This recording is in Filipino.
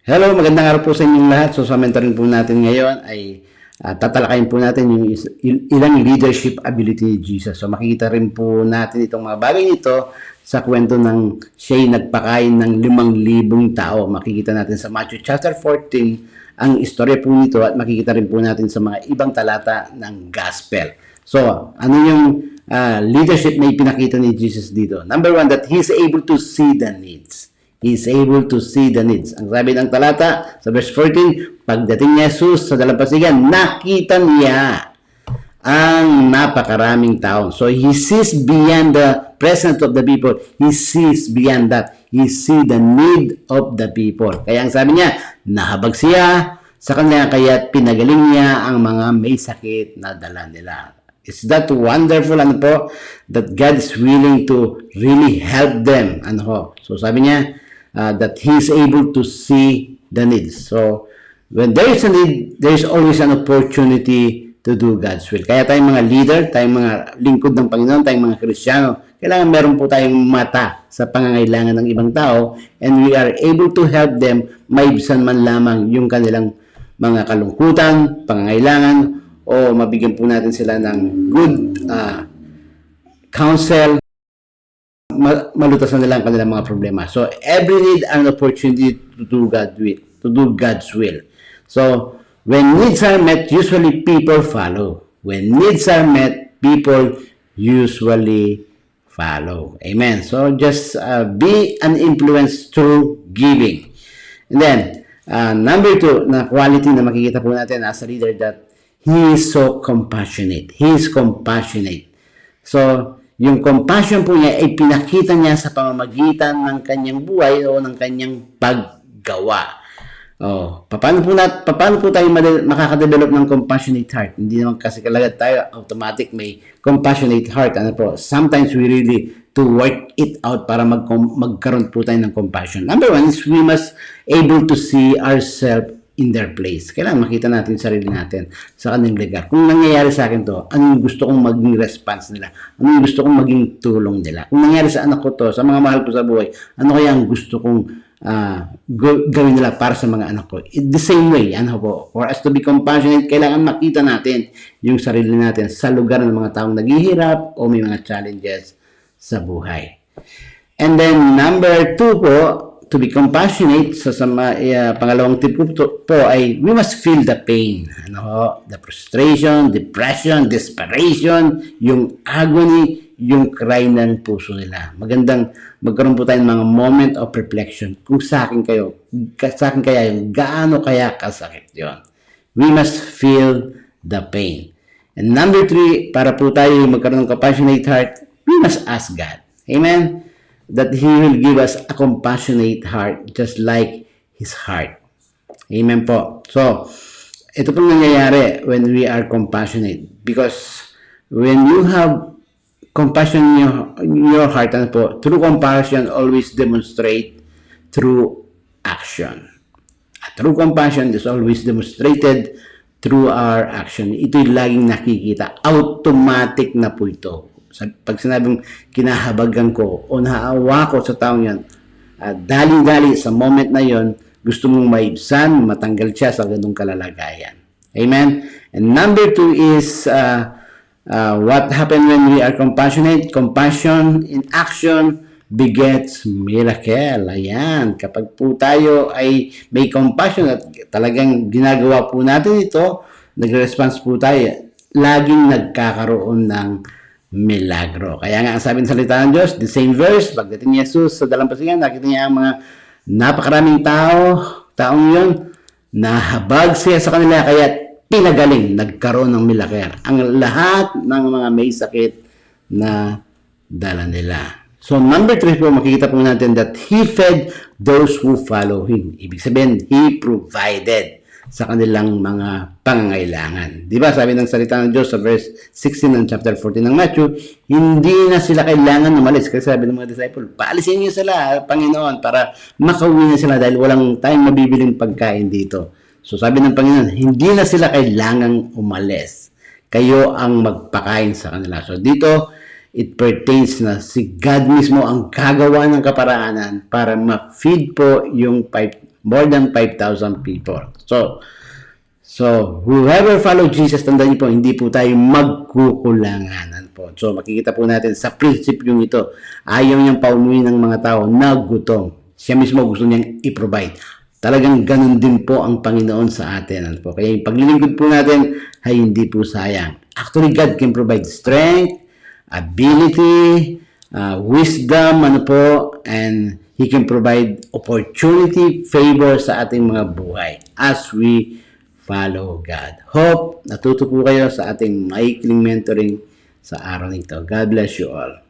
Hello, magandang araw po sa inyong lahat. So sa mentoring po natin ngayon ay tatalakayin po natin yung ilang leadership ability ni Jesus. So makikita rin po natin itong mga bagay nito sa kwento ng siya'y nagpakain ng 5,000 tao. Makikita natin sa Matthew chapter 14 ang istorya po nito at makikita rin po natin sa mga ibang talata ng gospel. So ano yung leadership na ipinakita ni Jesus dito? Number one, that He is able to see the needs. He is able to see the needs. Ang sabi ng talata sa verse 14, pagdating ni Jesus sa dalampasigan, nakita niya ang napakaraming tao. So he sees beyond the presence of the people. He sees beyond that. He sees the need of the people. Kaya ang sabi niya, nahabag siya sa kanila, kaya pinagaling niya ang mga may sakit na dala nila. Is that wonderful, ano po, that God is willing to really help them, ano ho. So sabi niya, that He is able to see the needs. So, when there is a need, there is always an opportunity to do God's will. Kaya tayong mga leader, tayong mga lingkod ng Panginoon, tayong mga Kristiyano, kailangan meron po tayong mata sa pangangailangan ng ibang tao, and we are able to help them maibsan man lamang yung kanilang mga kalungkutan, pangangailangan, o mabigyan po natin sila ng good counsel, malutasan nila ang kanilang mga problema. So, every need an opportunity to do God's will. So, when needs are met, usually people follow. When needs are met, people usually follow. Amen. So, just be an influence through giving. And then, number two, na quality na makikita po natin as a leader, that he is so compassionate. He is compassionate. So, yung compassion po niya ay pinakita niya sa pamamagitan ng kanyang buhay o ng kanyang paggawa. Paano po tayo makakadevelop ng compassionate heart? Hindi naman kasi kalagad tayo automatic may compassionate heart. Ano po? Sometimes we really to work it out para magkaroon po tayo ng compassion. Number one is we must able to see ourselves in their place. Kailangan makita natin sarili natin sa kanilang lugar. Kung nangyayari sa akin to, ano yung gusto kong maging response nila? Ano yung gusto kong maging tulong nila? Kung nangyayari sa anak ko to, sa mga mahal ko sa buhay, ano kaya ang gusto kong gawin nila para sa mga anak ko? The same way, ano po, for us to be compassionate, kailangan makita natin yung sarili natin sa lugar ng mga taong naghihirap o may mga challenges sa buhay. And then, number two po, to be compassionate, pangalawang tip po ay we must feel the pain. The frustration, depression, desperation, yung agony, yung cry ng puso nila. Magandang magkaroon po tayo ng mga moment of reflection. Kung sa akin kaya yung gaano kaya kasakit yon. We must feel the pain. And number three, para po tayo magkaroon ng compassionate heart, we must ask God. Amen? That He will give us a compassionate heart just like His heart. Amen po. So, ito pong nangyayari when we are compassionate. Because when you have compassion in your heart, ano po, true compassion always demonstrate through action. A true compassion is always demonstrated through our action. Ito'y laging nakikita. Automatic na po ito. Pag sinabing kinahabagan ko o naawa ko sa taong yan, dali-dali sa moment na yon, gusto mong maibsan, matanggal siya sa ganung kalalagayan. Amen? And number two is what happened when we are compassionate? Compassion in action begets miracle. Ayan. Kapag po tayo ay may compassion at talagang ginagawa po natin ito, nagre-response po tayo, laging nagkakaroon ng milagro. Kaya nga ang sabi ng salita ng Diyos, the same verse, pagdating ni Jesus sa dalampasigan, nakita niya ang mga napakaraming taong yun, nahabag siya sa kanila, kaya pinagaling, nagkaroon ng milagro. Ang lahat ng mga may sakit na dala nila. So number 3 po, makikita po natin that He fed those who follow Him. Ibig sabihin, He provided sa kanilang mga pangangailangan. Di ba? Sabi ng salita ng Diyos sa verse 16 ng chapter 14 ng Matthew, hindi na sila kailangan umalis. Kasi sabi ng mga disciple, paalisin niyo sila, Panginoon, para makauwi na sila dahil walang tayong mabibiling pagkain dito. So sabi ng Panginoon, hindi na sila kailangang umalis. Kayo ang magpakain sa kanila. So dito, it pertains na si God mismo ang gagawa ng kaparaanan para ma-feed po yung more than 5,000 people. So, whoever follow Jesus, tandaan niyo po, hindi po tayo magkukulanganan po. So, makikita po natin sa prinsipyong ito, ayaw niyang paunuin ng mga tao na gutom. Siya mismo gusto niyang i-provide. Talagang ganun din po ang Panginoon sa atin. Ano po? Kaya yung paglilingkod po natin ay hindi po sayang. Actually, God can provide strength, ability, wisdom, ano po, and He can provide opportunity, favor sa ating mga buhay as we follow God. Hope natuto po kayo sa ating maikling mentoring sa araw nito. God bless you all.